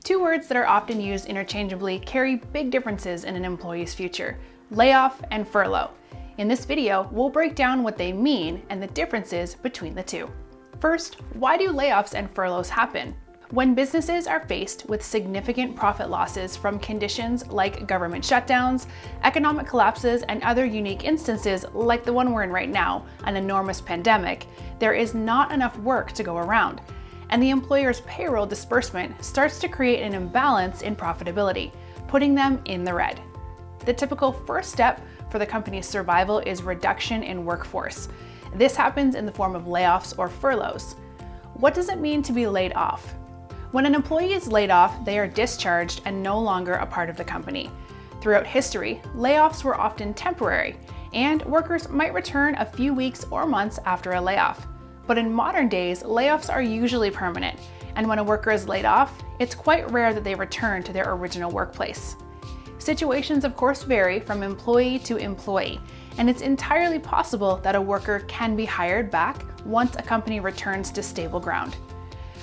Two words that are often used interchangeably carry big differences in an employee's future: layoff and furlough. In this video, we'll break down what they mean and the differences between the two. First, why do layoffs and furloughs happen? When businesses are faced with significant profit losses from conditions like government shutdowns, economic collapses, and other unique instances like the one we're in right now, an enormous pandemic, there is not enough work to go around, and the employer's payroll disbursement starts to create an imbalance in profitability, putting them in the red. The typical first step for the company's survival is reduction in workforce. This happens in the form of layoffs or furloughs. What does it mean to be laid off? When an employee is laid off, they are discharged and no longer a part of the company. Throughout history, layoffs were often temporary, and workers might return a few weeks or months after a layoff. But in modern days, layoffs are usually permanent, and when a worker is laid off, it's quite rare that they return to their original workplace. Situations, of course, vary from employee to employee, and it's entirely possible that a worker can be hired back once a company returns to stable ground.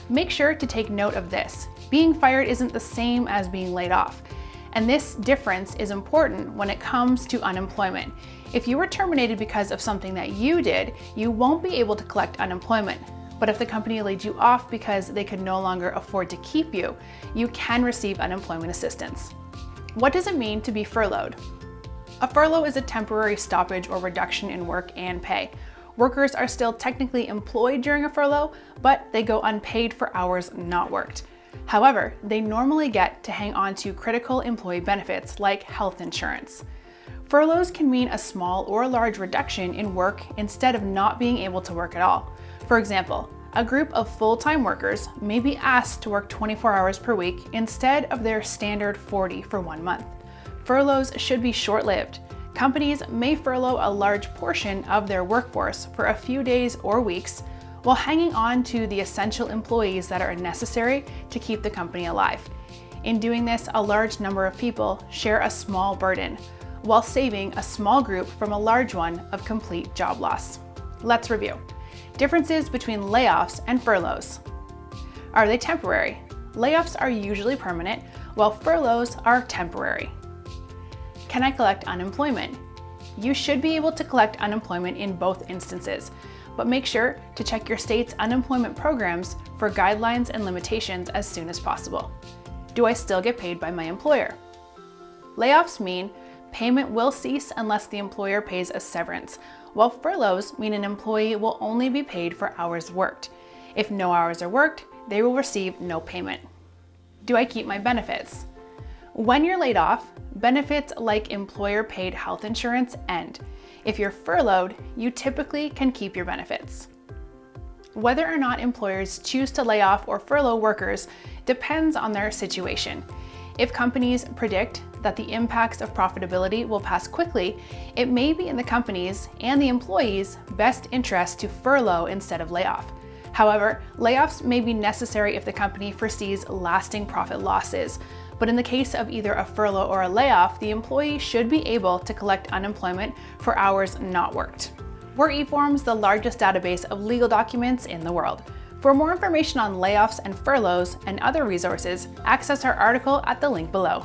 Make sure to take note of this. Being fired isn't the same as being laid off, and this difference is important when it comes to unemployment. If you were terminated because of something that you did, you won't be able to collect unemployment. But if the company laid you off because they could no longer afford to keep you, you can receive unemployment assistance. What does it mean to be furloughed? A furlough is a temporary stoppage or reduction in work and pay. Workers are still technically employed during a furlough, but they go unpaid for hours not worked. However, they normally get to hang on to critical employee benefits like health insurance. Furloughs can mean a small or large reduction in work instead of not being able to work at all. For example, a group of full-time workers may be asked to work 24 hours per week instead of their standard 40 for 1 month. Furloughs should be short-lived. Companies may furlough a large portion of their workforce for a few days or weeks while hanging on to the essential employees that are necessary to keep the company alive. In doing this, a large number of people share a small burden, while saving a small group from a large one of complete job loss. Let's review. Differences between layoffs and furloughs. Are they temporary? Layoffs are usually permanent, while furloughs are temporary. Can I collect unemployment? You should be able to collect unemployment in both instances, but make sure to check your state's unemployment programs for guidelines and limitations as soon as possible. Do I still get paid by my employer? Layoffs mean payment will cease unless the employer pays a severance, while furloughs mean an employee will only be paid for hours worked. If no hours are worked, they will receive no payment. Do I keep my benefits? When you're laid off, benefits like employer-paid health insurance end. If you're furloughed, you typically can keep your benefits. Whether or not employers choose to lay off or furlough workers depends on their situation. If companies predict that the impacts of profitability will pass quickly, it may be in the company's and the employee's best interest to furlough instead of layoff. However, layoffs may be necessary if the company foresees lasting profit losses. But in the case of either a furlough or a layoff, the employee should be able to collect unemployment for hours not worked. We're eForms, the largest database of legal documents in the world. For more information on layoffs and furloughs and other resources, access our article at the link below.